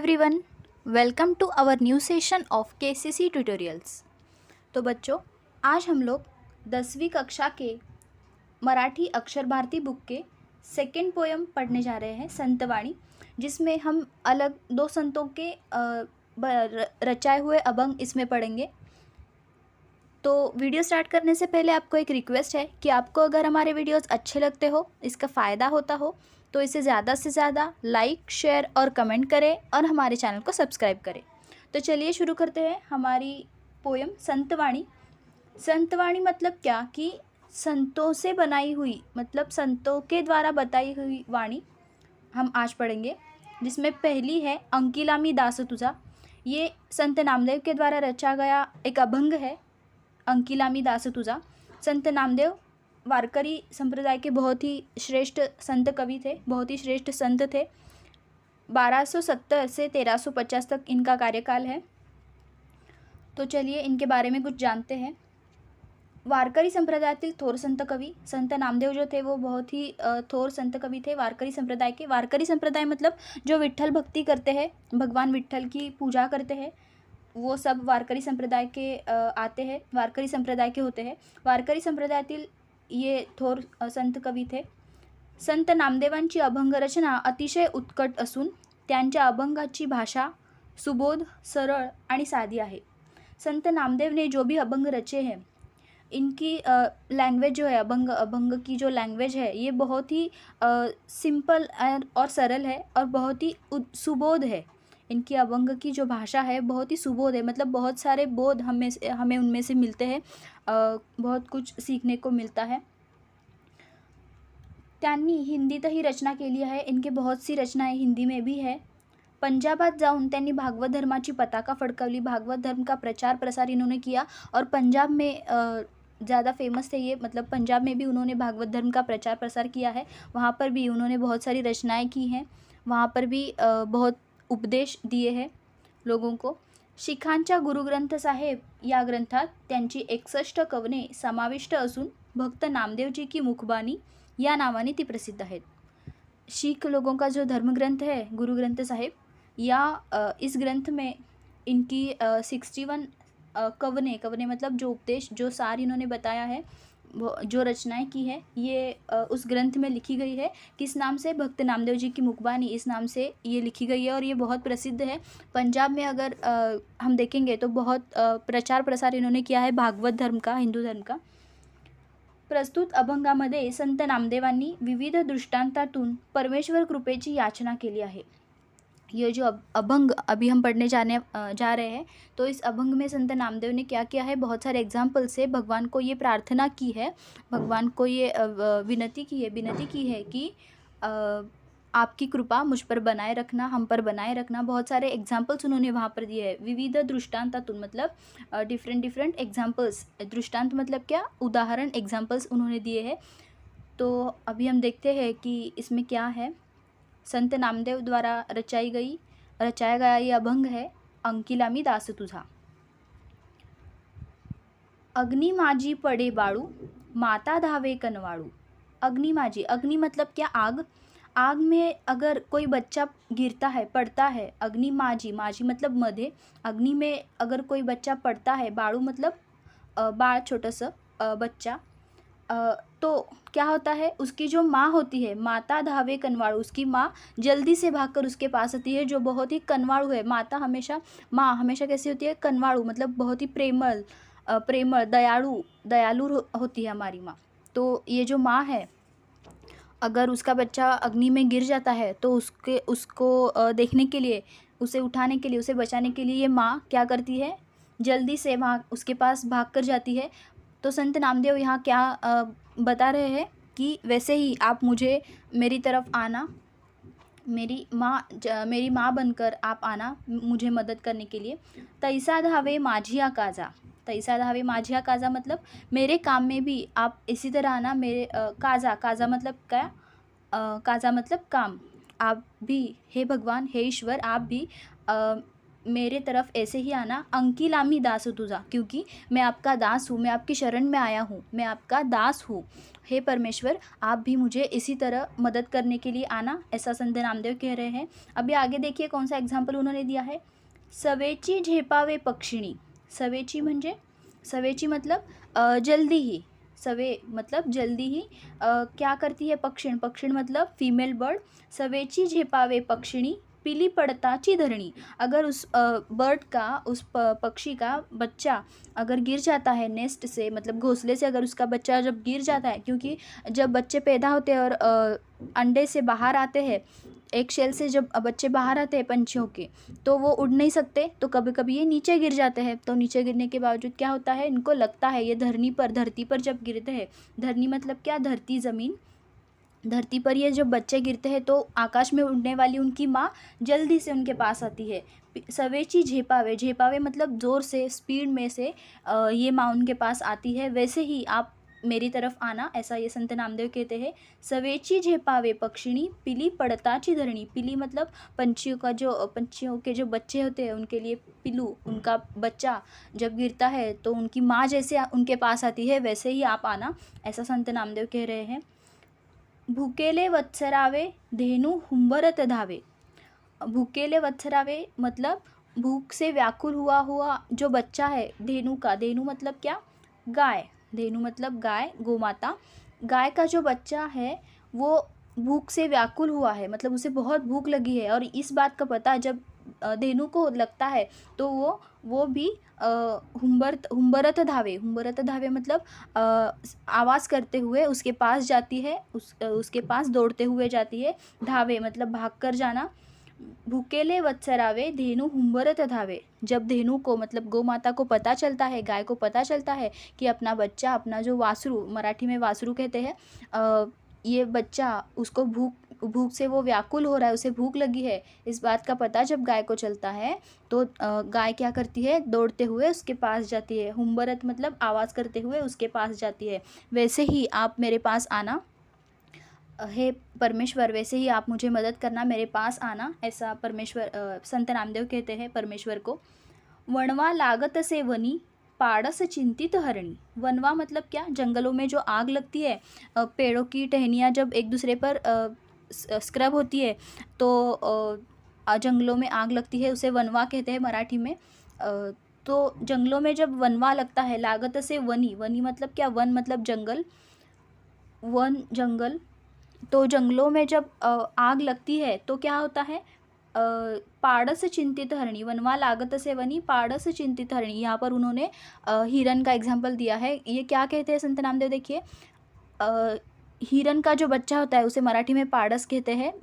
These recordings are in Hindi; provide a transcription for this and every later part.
Everyone, welcome to our new session of KCC tutorials. तो बच्चों, आज हम लोग 10वीं कक्षा के मराठी अक्षर भारती बुक के सेकंड पोयम पढ़ने जा रहे हैं, संतवाणी, जिसमें हम अलग दो संतों के रचाए हुए अभंग इसमें पढ़ेंगे। तो वीडियो स्टार्ट करने से पहले आपको एक रिक्वेस्ट है कि आपको अगर हमारे वीडियोस अच्छे लगते हो, इसका फ़ायदा होता हो, तो इसे ज़्यादा से ज़्यादा लाइक, शेयर और कमेंट करें और हमारे चैनल को सब्सक्राइब करें। तो चलिए शुरू करते हैं हमारी पोयम संतवाणी। संतवाणी मतलब क्या कि संतों से बनाई हुई, मतलब संतों के द्वारा बताई हुई वाणी हम आज पढ़ेंगे, जिसमें पहली है अंकिलामी दास तुझा। ये संत नामदेव के द्वारा रचा गया एक अभंग है, अंकिलामी दास तुझा। संत नामदेव वारकरी संप्रदाय के बहुत ही श्रेष्ठ संत कवि थे, बहुत ही श्रेष्ठ संत थे। 1270 से 1350 तक इनका कार्यकाल है। तो चलिए इनके बारे में कुछ जानते हैं। वारकरी संप्रदायातील थोर संत कवि संत नामदेव जो थे वो बहुत ही थोर संत कवि थे वारकरी संप्रदाय के। वारकरी संप्रदाय मतलब जो विट्ठल भक्ति करते हैं, भगवान विट्ठल की पूजा करते हैं, वो सब वारकरी संप्रदाय के आते हैं, वारकरी संप्रदाय के होते हैं। वारकरी संप्रदायातील ये थोर संत कवी थे। संत नामदेवांची अभंग रचना अतिशय उत्कट असून त्यांच्या अभंगाची भाषा सुबोध, सरळ आणि साधी आहे। संत नामदेव ने जो भी अभंग रचे हैं, इनकी लैंग्वेज जो है, अभंग की जो लैंग्वेज है, ये बहुत ही सिंपल और सरल है और बहुत ही सुबोध है। इनकी अभंग की जो भाषा है बहुत ही सुबोध है, मतलब बहुत सारे बोध हमें उनमें से मिलते हैं, बहुत कुछ सीखने को मिलता है। त्यांनी हिंदीतही रचना केली आहे, इनके बहुत सी रचनाएं हिंदी में भी है। पंजाबात जाऊन त्यांनी भागवत धर्माची पताका फडकवली, भागवत धर्म का प्रचार प्रसार इन्होंने किया और पंजाब में ज़्यादा फेमस थे ये, मतलब पंजाब में भी उन्होंने भागवत धर्म का प्रचार प्रसार किया है। वहाँ पर भी उन्होंने बहुत सारी रचनाएं की हैं, वहाँ पर भी बहुत उपदेश दिए हैं लोगों को। शिखांच्या गुरुग्रंथ साहेब या ग्रंथात त्यांची 61 कवने समाविष्ट असून भक्त नामदेवजी की मुखबानी या नावाने ती प्रसिद्ध आहेत। शीख लोगों का जो धर्म ग्रंथ है गुरु ग्रंथ साहिब, या इस ग्रंथ में इनकी 61 कवने मतलब जो उपदेश, जो सार इन्होंने बताया है, जो रचनाएं की है, ये उस ग्रंथ में लिखी गई है। किस नाम से? भक्त नामदेव जी की मुखबानी, इस नाम से ये लिखी गई है और ये बहुत प्रसिद्ध है। पंजाब में अगर हम देखेंगे तो बहुत प्रचार प्रसार इन्होंने किया है भागवत धर्म का, हिंदू धर्म का। प्रस्तुत अभंगामध्ये संत नामदेवांनी विविध दृष्टांतातून परमेश्वर कृपेची याचना केली आहे। ये जो अभंग अभी हम पढ़ने जा रहे हैं, तो इस अभंग में संत नामदेव ने क्या किया है, बहुत सारे एग्जाम्पल से भगवान को ये प्रार्थना की है, भगवान को ये विनती की है कि आपकी कृपा मुझ पर बनाए रखना, हम पर बनाए रखना। बहुत सारे एग्जाम्पल्स उन्होंने वहाँ पर दिए हैं। विविध दृष्टांतातून मतलब डिफरेंट एग्जाम्पल्स। दृष्टांत मतलब क्या? उदाहरण, एग्जाम्पल्स उन्होंने दिए हैं। तो अभी हम देखते हैं कि इसमें क्या है। संत नामदेव द्वारा रचाया गया ये अभंग है अंकिलामी दास तुझा। अग्नि माझी पडे बाळू, माता धावे कनवाळू। अग्नि माझी, अग्नि मतलब क्या? आग। आग में अगर कोई बच्चा गिरता है, पड़ता है, अग्नि माझी, माझी मतलब मध्ये, अग्नि में अगर कोई बच्चा पड़ता है, बाळू मतलब बाळ, छोटंसं बच्चा, तो क्या होता है, उसकी जो माँ होती है, माता धावे कनवाड़ू, उसकी माँ जल्दी से भागकर उसके पास आती है, जो बहुत ही कनवाड़ू है। माता हमेशा, माँ हमेशा कैसी होती है? कनवाड़ू, मतलब बहुत ही प्रेमल, दयालु होती है हमारी माँ। तो ये जो माँ है, अगर उसका बच्चा अग्नि में गिर जाता है तो उसको देखने के लिए, उसे उठाने के लिए, उसे बचाने के लिए ये माँ क्या करती है? जल्दी से वहाँ उसके पास भाग कर जाती है। तो संत नामदेव यहाँ क्या बता रहे हैं कि वैसे ही आप मुझे, मेरी तरफ आना, मेरी माँ बनकर आप आना मुझे मदद करने के लिए। तैसा धावे माझिया काजा, तैसा धावे माझिया काजा मतलब मेरे काम में भी आप इसी तरह आना। मेरे काजा मतलब क्या? काजा मतलब काम। आप भी, हे भगवान, हे ईश्वर, आप भी मेरे तरफ ऐसे ही आना। अंकिल आम्ही दास तुझा, क्योंकि मैं आपका दास हूँ, मैं आपकी शरण में आया हूँ, मैं आपका दास हूँ। हे परमेश्वर, आप भी मुझे इसी तरह मदद करने के लिए आना, ऐसा संत नामदेव कह रहे हैं। अभी आगे देखिए कौन सा एग्जाम्पल उन्होंने दिया है। सवेची झेपावे पक्षिणी। सवेची म्हणजे, सवेची मतलब जल्दी ही, सवे मतलब जल्दी ही क्या करती है पक्षिण, पक्षिण मतलब फीमेल बर्ड। सवेची झेपावे पक्षिणी पीली पड़ताची धरणी। अगर उस बर्ड का, उस पक्षी का बच्चा अगर गिर जाता है नेस्ट से, मतलब घोंसले से अगर उसका बच्चा जब गिर जाता है, क्योंकि जब बच्चे पैदा होते हैं और अंडे से बाहर आते हैं, एक शेल से जब बच्चे बाहर आते हैं पंछियों के, तो वो उड़ नहीं सकते, तो कभी कभी ये नीचे गिर जाते हैं। तो नीचे गिरने के बावजूद क्या होता है, इनको लगता है ये धरती पर जब गिरते हैं, धरनी मतलब क्या, धरती, ज़मीन, धरती पर ये जब बच्चे गिरते हैं तो आकाश में उड़ने वाली उनकी माँ जल्दी से उनके पास आती है। सवेची झेपावे, झेपावे मतलब ज़ोर से, स्पीड में से ये माँ उनके पास आती है। वैसे ही आप मेरी तरफ आना, ऐसा ये संत नामदेव कहते हैं। सवेची झेपावे पक्षिणी पीली पड़ताची धरणी। पीली मतलब पंछियों के जो बच्चे होते हैं उनके लिए पिल्लू, उनका बच्चा जब गिरता है तो उनकी माँ जैसे उनके पास आती है, वैसे ही आप आना, ऐसा संत नामदेव कह रहे हैं। भुकेले वत्सरावे धेनु हुंबरत धावे। भूकेले वत्सरावे मतलब भूख से व्याकुल हुआ जो बच्चा है धेनु का, धेनु मतलब क्या, गाय, धेनु मतलब गाय, गोमाता। गाय का जो बच्चा है वो भूख से व्याकुल हुआ है, मतलब उसे बहुत भूख लगी है, और इस बात का पता जब धेनु को लगता है तो वो भी हुंबरत धावे, हुंबरत धावे मतलब आवाज़ करते हुए उसके पास जाती है, उसके पास दौड़ते हुए जाती है। धावे मतलब भाग कर जाना। भूकेले वत्सरावे धेनु हुंबरत धावे। जब धेनु को मतलब गौ माता को पता चलता है, गाय को पता चलता है कि अपना बच्चा, अपना जो वासरू, मराठी में वासरू कहते हैं, ये बच्चा, उसको भूख से वो व्याकुल हो रहा है, उसे भूख लगी है, इस बात का पता जब गाय को चलता है तो गाय क्या करती है, दौड़ते हुए उसके पास जाती है। हुंबरत मतलब आवाज़ करते हुए उसके पास जाती है। वैसे ही आप मेरे पास आना, हे परमेश्वर, वैसे ही आप मुझे मदद करना, मेरे पास आना, ऐसा परमेश्वर संत नामदेव कहते हैं परमेश्वर को। वणवा लागत से वनी पाड़स चिंतित हरणी। वनवा मतलब क्या, जंगलों में जो आग लगती है, पेड़ों की टहनियाँ जब एक दूसरे पर स्क्रब होती है तो जंगलों में आग लगती है, उसे वनवा कहते हैं मराठी में। तो जंगलों में जब वनवा लगता है, लागत से वनी, वनी मतलब क्या, वन मतलब जंगल, वन जंगल। तो जंगलों में जब आग लगती है तो क्या होता है, पाड़स चिंतित हरणी, वनवा लागत से वनी पाड़स चिंतित हरणी। यहाँ पर उन्होंने हिरन का एग्जाम्पल दिया है। ये क्या कहते हैं संत नामदेव, देखिए, हिरन का जो बच्चा होता है उसे मराठी में पाड़स कहते हैं।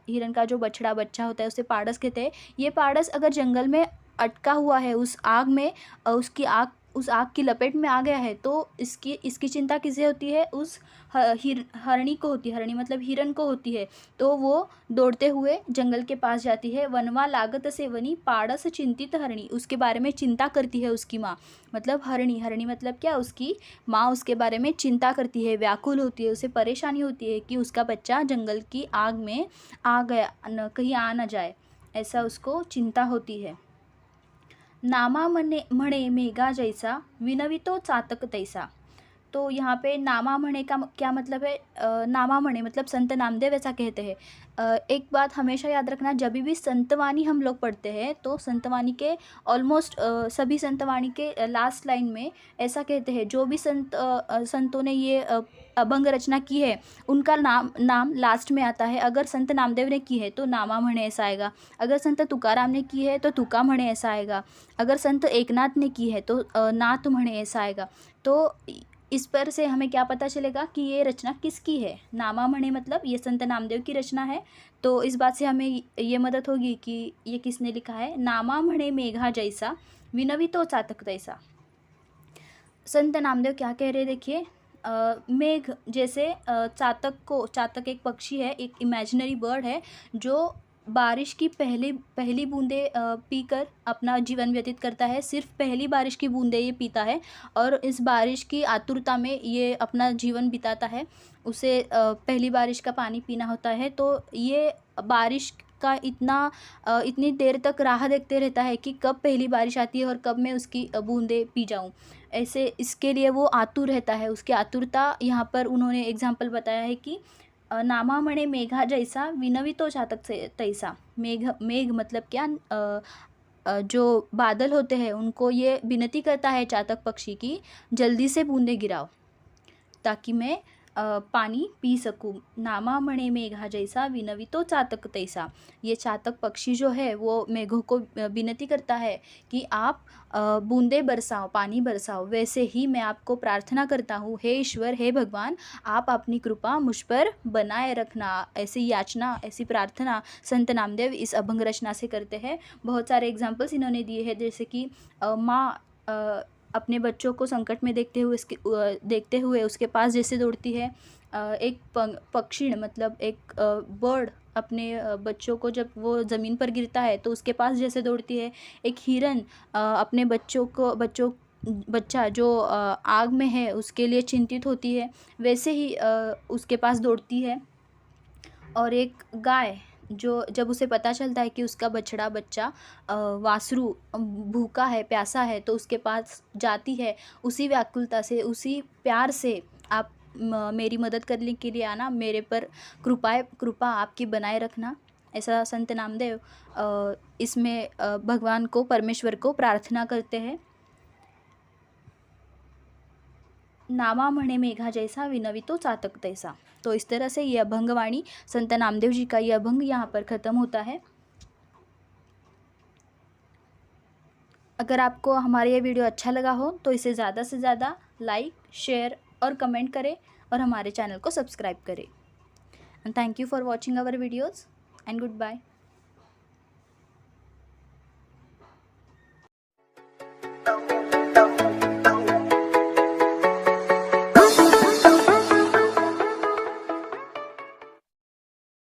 हिरन का जो बछड़ा बच्चा होता है उसे पाड़स कहते हैं। ये पाड़स अगर जंगल में अटका हुआ है उस आग में, उस आग की लपेट में आ गया है, तो इसकी चिंता किसे होती है, उस हरणी को होती है, हरणी मतलब हिरन को होती है। तो वो दौड़ते हुए जंगल के पास जाती है। वनवा लागत से वनी पाड़स चिंतित हरणी, उसके बारे में चिंता करती है उसकी माँ, मतलब हरणी, हरणी मतलब क्या, उसकी माँ उसके बारे में चिंता करती है, व्याकुल होती है, उसे परेशानी होती है कि उसका बच्चा जंगल की आग में आ गया, कहीं आ ना जाए, ऐसा उसको चिंता होती है। नामा म्हणे मेघा जैसा विनवितो चातक तैसा। तो यहाँ पे नामा म्हणे का क्या मतलब है, नामा म्हणे मतलब संत नामदेव ऐसा कहते हैं। एक बात हमेशा याद रखना, जब भी संतवाणी हम लोग पढ़ते हैं तो संतवाणी के ऑलमोस्ट सभी संतवाणी के लास्ट लाइन में ऐसा कहते हैं, जो भी संतों ने ये अभंग रचना की है उनका नाम लास्ट में आता है। अगर संत नामदेव ने की है तो नामा म्हणे ऐसा आएगा, अगर संत तुकाराम ने की है तो तुका म्हणे ऐसा आएगा, अगर संत एकनाथ ने की है तो नाथ म्हणे ऐसा आएगा। तो इस पर से हमें क्या पता चलेगा कि ये रचना किसकी है। नामा म्हणे मतलब ये संत नामदेव की रचना है, तो इस बात से हमें ये मदद होगी कि ये किसने लिखा है। नामा म्हणे मेघा जैसा विनवितो चातक तैसा। संत नामदेव क्या कह रहे हैं, देखिए, मेघ जैसे, चातक एक पक्षी है, एक इमेजिनरी बर्ड है जो बारिश की पहली बूंदे पीकर अपना जीवन व्यतीत करता है। सिर्फ पहली बारिश की बूंदे ये पीता है और इस बारिश की आतुरता में ये अपना जीवन बिताता है। उसे पहली बारिश का पानी पीना होता है, तो ये बारिश का इतनी देर तक राह देखते रहता है कि कब पहली बारिश आती है और कब मैं उसकी बूंदें पी जाऊं। ऐसे इसके लिए वो आतुर रहता है। उसकी आतुरता यहाँ पर उन्होंने एग्जाम्पल बताया है कि नामा म्हणे मेघा जैसा विनवितो चातक से तैसा। मेघ मतलब क्या, जो बादल होते हैं उनको ये विनती करता है चातक पक्षी की जल्दी से बूंदे गिराओ ताकि मैं पानी पी सकूं। नामा म्हणे मेघा जैसा विनवितो चातक तैसा। ये चातक पक्षी जो है वो मेघों को विनती करता है कि आप बूंदे बरसाओ, पानी बरसाओ। वैसे ही मैं आपको प्रार्थना करता हूँ, हे ईश्वर, हे भगवान, आप अपनी कृपा मुझ पर बनाए रखना। ऐसी याचना, ऐसी प्रार्थना संत नामदेव इस अभंग रचना से करते हैं। बहुत सारे एग्जाम्पल्स इन्होंने दिए हैं, जैसे कि माँ अपने बच्चों को संकट में देखते हुए उसके पास जैसे दौड़ती है। एक पक्षी मतलब एक बर्ड अपने बच्चों को जब वो ज़मीन पर गिरता है तो उसके पास जैसे दौड़ती है। एक हिरन अपने बच्चा जो आग में है उसके लिए चिंतित होती है, वैसे ही उसके पास दौड़ती है। और एक गाय जो जब उसे पता चलता है कि उसका बच्चा वासरू भूखा है, प्यासा है, तो उसके पास जाती है। उसी व्याकुलता से, उसी प्यार से आप मेरी मदद करने के लिए आना, मेरे पर कृपा आपकी बनाए रखना। ऐसा संत नामदेव इसमें भगवान को, परमेश्वर को प्रार्थना करते हैं। नामा म्हणे मेघा जैसा विनवितो चातक तैसा। तो इस तरह से ये अभंगवाणी संत नामदेव जी का ये अभंग यहाँ पर ख़त्म होता है। अगर आपको हमारा ये वीडियो अच्छा लगा हो तो इसे ज़्यादा से ज़्यादा लाइक, शेयर और कमेंट करें और हमारे चैनल को सब्सक्राइब करें। And thank you for watching our videos and good bye.